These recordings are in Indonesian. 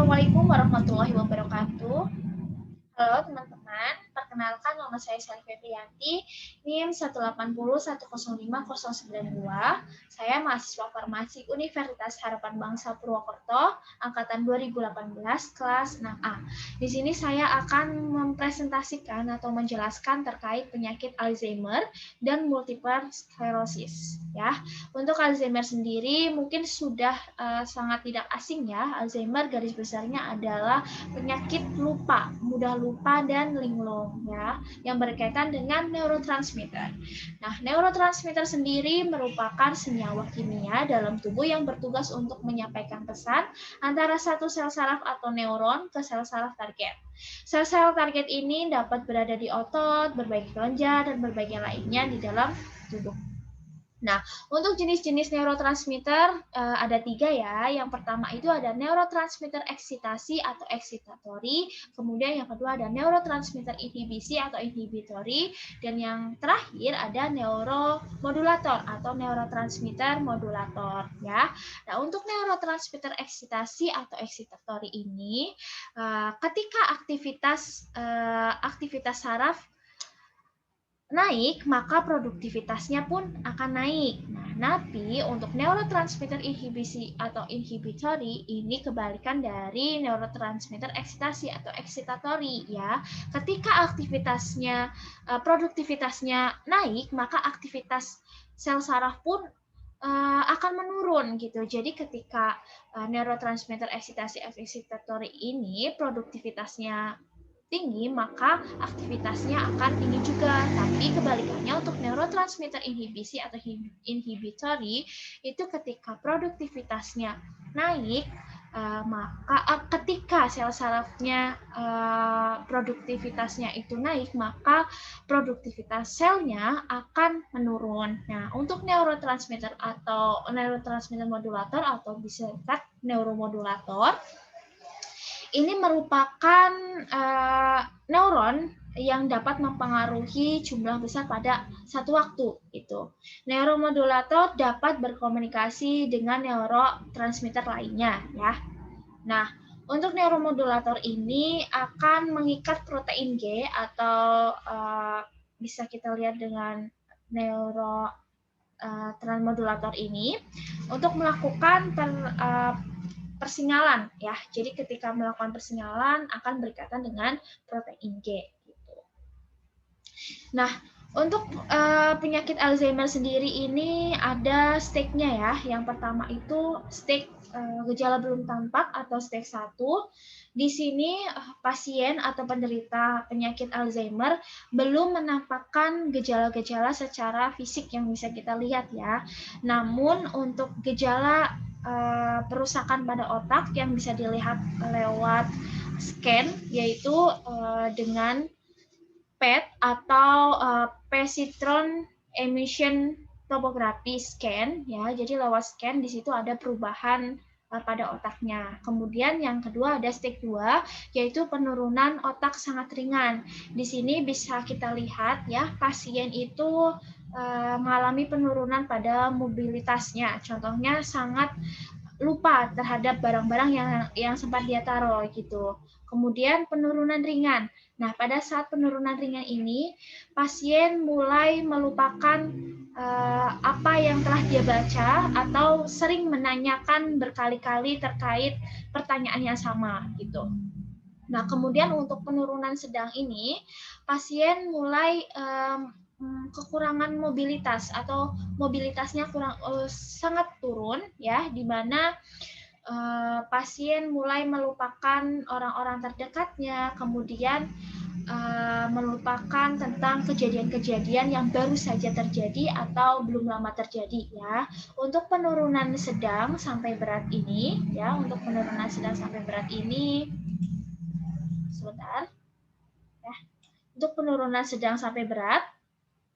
Assalamualaikum warahmatullahi wabarakatuh. Halo teman-teman, perkenalkan nama saya Sari Febrianti, NIM 180105092. Saya mahasiswa farmasi Universitas Harapan Bangsa Purwokerto, angkatan 2018, kelas 6A. Di sini saya akan mempresentasikan atau menjelaskan terkait penyakit Alzheimer dan multiple sclerosis. Ya, untuk Alzheimer sendiri mungkin sudah sangat tidak asing ya. Alzheimer garis besarnya adalah penyakit lupa, mudah lupa dan linglung ya, yang berkaitan dengan neurotransmitter. Nah, neurotransmitter sendiri merupakan senyawa kimia dalam tubuh yang bertugas untuk menyampaikan pesan antara satu sel saraf atau neuron ke sel saraf target. Sel-sel target ini dapat berada di otot, berbagai kelenjar, dan berbagai lainnya di dalam tubuh. Nah, untuk jenis-jenis neurotransmitter ada 3 ya. Yang pertama itu ada neurotransmitter eksitasi atau excitatory, kemudian yang kedua ada neurotransmitter inhibisi atau inhibitory, dan yang terakhir ada neuromodulator atau neurotransmitter modulator ya. Nah, untuk neurotransmitter eksitasi atau excitatory ini ketika aktivitas saraf naik, maka produktivitasnya pun akan naik. Nah, tapi untuk neurotransmitter inhibisi atau inhibitory ini kebalikan dari neurotransmitter eksitasi atau excitatory ya. Ketika produktivitasnya naik, maka aktivitas sel saraf pun akan menurun gitu. Jadi ketika neurotransmitter eksitasi atau excitatory ini produktivitasnya tinggi, maka aktivitasnya akan tinggi juga. Tapi kebalikannya untuk neurotransmitter inhibisi atau inhibitory itu ketika produktivitasnya naik, maka ketika sel sarafnya produktivitasnya itu naik, maka produktivitas selnya akan menurun. Nah, untuk neurotransmitter atau neurotransmitter modulator atau disingkat neuromodulator, ini merupakan neuron yang dapat mempengaruhi jumlah besar pada satu waktu. Itu. Neuromodulator dapat berkomunikasi dengan neurotransmitter lainnya, ya. Nah, untuk neuromodulator ini akan mengikat protein G atau bisa kita lihat dengan neurotransmodulator ini untuk melakukan persinyalan ya. Jadi ketika melakukan persinyalan akan berkaitan dengan protein G gitu. Nah, untuk penyakit Alzheimer sendiri ini ada stage-nya ya. Yang pertama itu stage gejala belum tampak atau stage 1. Di sini pasien atau penderita penyakit Alzheimer belum menampakkan gejala-gejala secara fisik yang bisa kita lihat ya. Namun untuk gejala perusakan pada otak yang bisa dilihat lewat scan, yaitu dengan PET atau positron emission tomography scan ya. Jadi lewat scan di situ ada perubahan pada otaknya. Kemudian yang kedua ada stage 2 yaitu penurunan otak sangat ringan. Di sini bisa kita lihat ya, pasien itu mengalami penurunan pada mobilitasnya. Contohnya sangat lupa terhadap barang-barang yang sempat dia taruh gitu. Kemudian penurunan ringan. Nah, pada saat penurunan ringan ini, pasien mulai melupakan apa yang telah dia baca atau sering menanyakan berkali-kali terkait pertanyaan yang sama gitu. Nah, kemudian untuk penurunan sedang ini, pasien mulai kekurangan mobilitas atau mobilitasnya sangat turun ya, di mana pasien mulai melupakan orang-orang terdekatnya, kemudian melupakan tentang kejadian-kejadian yang baru saja terjadi atau belum lama terjadi ya. Untuk penurunan sedang sampai berat ini ya, untuk penurunan sedang sampai berat ini sebentar ya. Untuk penurunan sedang sampai berat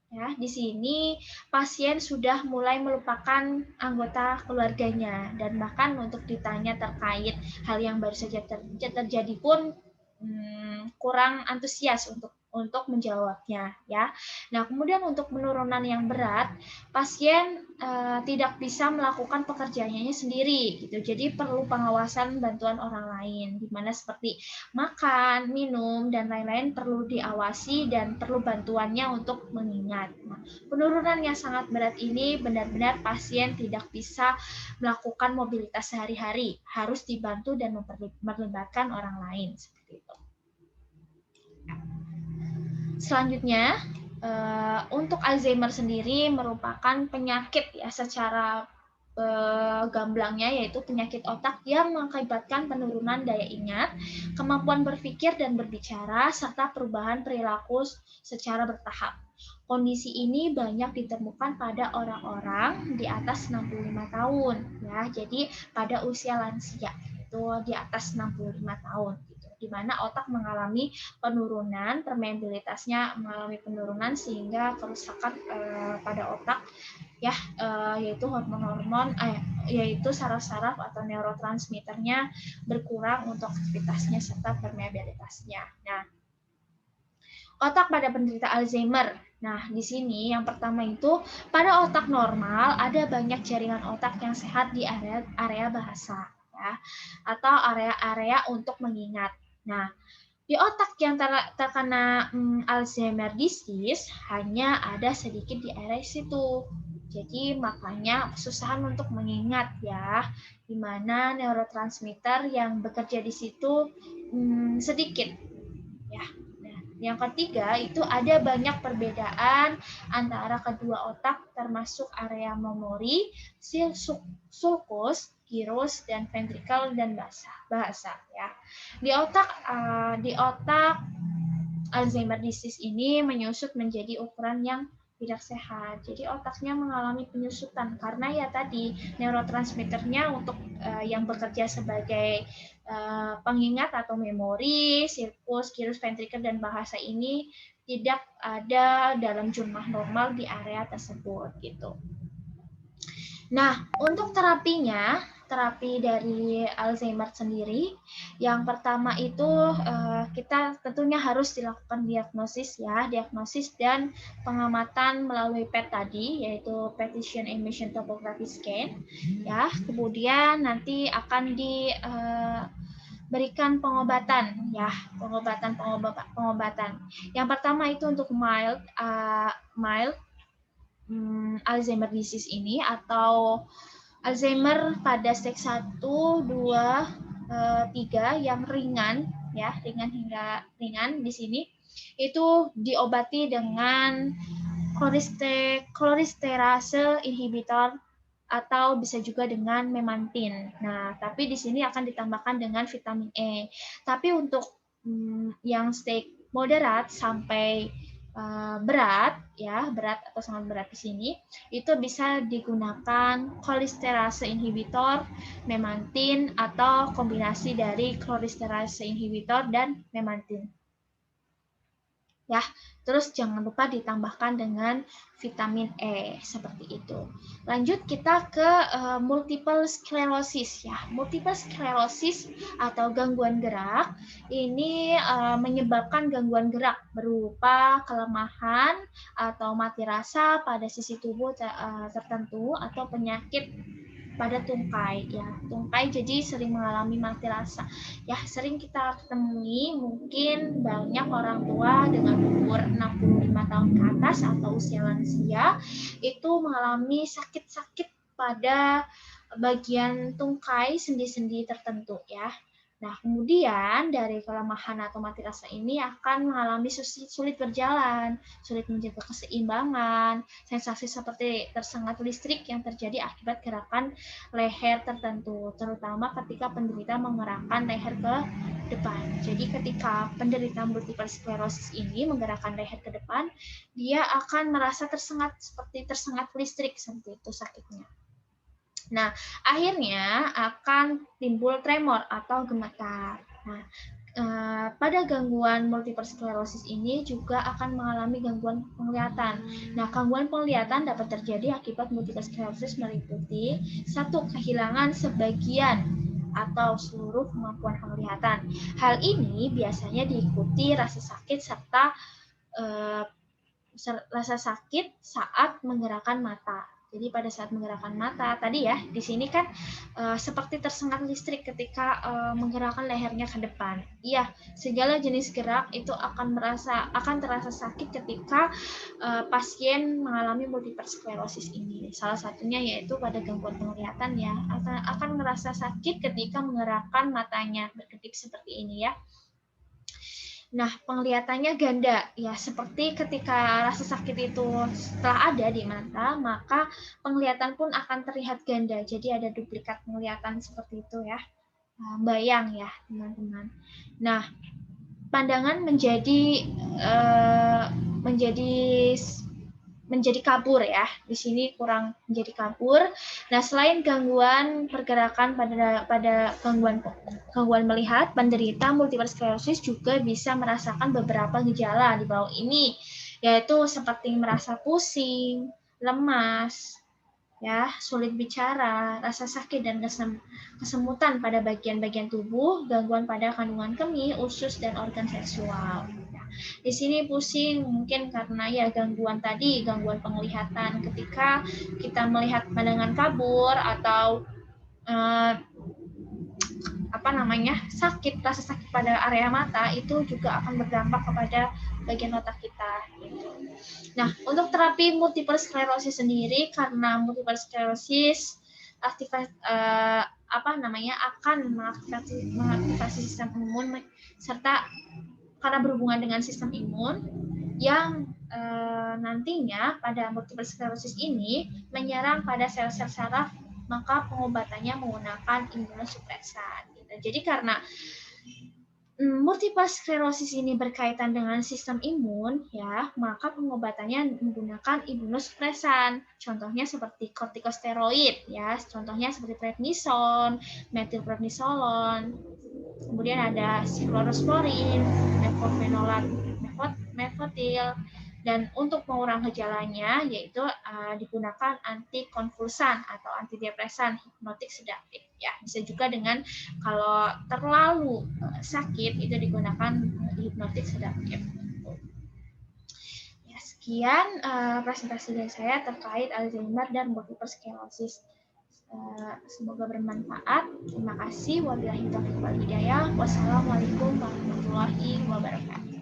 ya, di sini pasien sudah mulai melupakan anggota keluarganya dan bahkan untuk ditanya terkait hal yang baru saja terjadi pun kurang antusias untuk menjawabnya ya. Nah, kemudian untuk penurunan yang berat, pasien tidak bisa melakukan pekerjaannya sendiri gitu. Jadi perlu pengawasan bantuan orang lain, di mana seperti makan, minum dan lain-lain perlu diawasi dan perlu bantuannya untuk mengingat. Nah, penurunan yang sangat berat ini benar-benar pasien tidak bisa melakukan mobilitas sehari-hari, harus dibantu dan melibatkan orang lain seperti itu. Selanjutnya, untuk Alzheimer sendiri merupakan penyakit ya secara gamblangnya, yaitu penyakit otak yang mengakibatkan penurunan daya ingat, kemampuan berpikir dan berbicara, serta perubahan perilaku secara bertahap. Kondisi ini banyak ditemukan pada orang-orang di atas 65 tahun ya. Jadi pada usia lansia itu di atas 65 tahun gitu, di mana otak mengalami penurunan, permeabilitasnya mengalami penurunan sehingga kerusakan pada otak ya, yaitu hormon-hormon yaitu saraf-saraf atau neurotransmitternya berkurang untuk aktivitasnya serta permeabilitasnya. Nah, otak pada penderita Alzheimer. Nah, di sini yang pertama itu pada otak normal ada banyak jaringan otak yang sehat di area bahasa ya, atau area-area untuk mengingat. Nah, di otak yang terkena Alzheimer disease hanya ada sedikit di area situ. Jadi makanya kesusahan untuk mengingat ya, di mana neurotransmitter yang bekerja di situ sedikit ya. Nah, yang ketiga itu ada banyak perbedaan antara kedua otak termasuk area memori, sulcus, gyrus dan ventricle dan bahasa ya. Di otak Alzheimer disease ini menyusut menjadi ukuran yang tidak sehat. Jadi otaknya mengalami penyusutan karena ya tadi neurotransmitternya untuk yang bekerja sebagai pengingat atau memori, sulcus, gyrus, ventricle dan bahasa ini tidak ada dalam jumlah normal di area tersebut gitu. Nah, untuk terapinya, terapi dari Alzheimer sendiri, yang pertama itu kita tentunya harus dilakukan diagnosis ya, diagnosis dan pengamatan melalui PET tadi, yaitu Partition Emission Topography Scan ya. Kemudian nanti akan berikan pengobatan ya, pengobatan. Yang pertama itu untuk mild Alzheimer disease ini atau Alzheimer pada stage 1, 2, 3 yang ringan ya, ringan hingga ringan di sini itu diobati dengan cholinesterase inhibitor atau bisa juga dengan memantin. Nah, tapi di sini akan ditambahkan dengan vitamin E. Tapi untuk yang stage moderat sampai berat atau sangat berat di sini itu bisa digunakan cholinesterase inhibitor, memantin atau kombinasi dari cholinesterase inhibitor dan memantin. Ya, terus jangan lupa ditambahkan dengan vitamin E seperti itu. Lanjut kita ke multiple sclerosis ya. Multiple sclerosis atau gangguan gerak ini menyebabkan gangguan gerak berupa kelemahan atau mati rasa pada sisi tubuh tertentu atau penyakit pada tungkai ya. Tungkai jadi sering mengalami mati rasa. Ya, sering kita temui mungkin banyak orang tua dengan umur 65 tahun ke atas atau usia lansia itu mengalami sakit-sakit pada bagian tungkai sendi-sendi tertentu ya. Nah, kemudian dari kelemahan atau mati rasa ini akan mengalami sulit berjalan, sulit menjaga keseimbangan, sensasi seperti tersengat listrik yang terjadi akibat gerakan leher tertentu, terutama ketika penderita menggerakkan leher ke depan. Jadi ketika penderita multiple sclerosis ini menggerakkan leher ke depan, dia akan merasa seperti tersengat listrik seperti itu sakitnya. Nah, akhirnya akan timbul tremor atau gemetar. Nah, pada gangguan multiple sclerosis ini juga akan mengalami gangguan penglihatan. Nah, gangguan penglihatan dapat terjadi akibat multiple sclerosis meliputi 1. Kehilangan sebagian atau seluruh kemampuan penglihatan. Hal ini biasanya diikuti rasa sakit serta eh, rasa sakit saat menggerakkan mata. Jadi pada saat menggerakkan mata tadi ya, di sini kan seperti tersengat listrik ketika menggerakkan lehernya ke depan. Iya, segala jenis gerak itu akan terasa sakit ketika pasien mengalami multiple sclerosis ini. Salah satunya yaitu pada gangguan penglihatan ya, akan merasa sakit ketika menggerakkan matanya berkedip seperti ini ya. Nah, penglihatannya ganda ya, seperti ketika rasa sakit itu setelah ada di mata, maka penglihatan pun akan terlihat ganda. Jadi ada duplikat penglihatan seperti itu ya. Bayang ya, teman-teman. Nah, pandangan menjadi kabur ya. Di sini kurang menjadi kabur. Nah, selain gangguan pergerakan pada gangguan melihat, penderita multiple sclerosis juga bisa merasakan beberapa gejala di bawah ini, yaitu seperti merasa pusing, lemas, ya, sulit bicara, rasa sakit dan kesemutan pada bagian-bagian tubuh, gangguan pada kandungan kemih, usus dan organ seksual. Di sini pusing mungkin karena ya gangguan tadi, gangguan penglihatan ketika kita melihat pandangan kabur atau rasa sakit pada area mata itu juga akan berdampak kepada bagian otak kita. Gitu. Nah, untuk terapi multiple sclerosis sendiri, karena multiple sclerosis akan mengaktifasi sistem imun serta karena berhubungan dengan sistem imun yang nantinya pada multiple sclerosis ini menyerang pada sel-sel saraf, maka pengobatannya menggunakan imunosupresan. Gitu. Jadi karena multiple sclerosis ini berkaitan dengan sistem imun, ya, maka pengobatannya menggunakan imunosupresan. Contohnya seperti kortikosteroid, ya, contohnya seperti prednison, metilprednisolon, kemudian ada siklorosporin, mefenolac, mefotil, dan untuk mengurangi gejalanya yaitu digunakan antikonvulsan atau antidepresan hipnotik sedatif. Ya, bisa juga dengan kalau terlalu sakit itu digunakan hipnotik sedatif. Ya, sekian presentasi dari saya terkait Alzheimer dan multiple sclerosis. Semoga bermanfaat. Terima kasih. Wabillahi taufiq wal hidayah. Wassalamualaikum warahmatullahi wabarakatuh.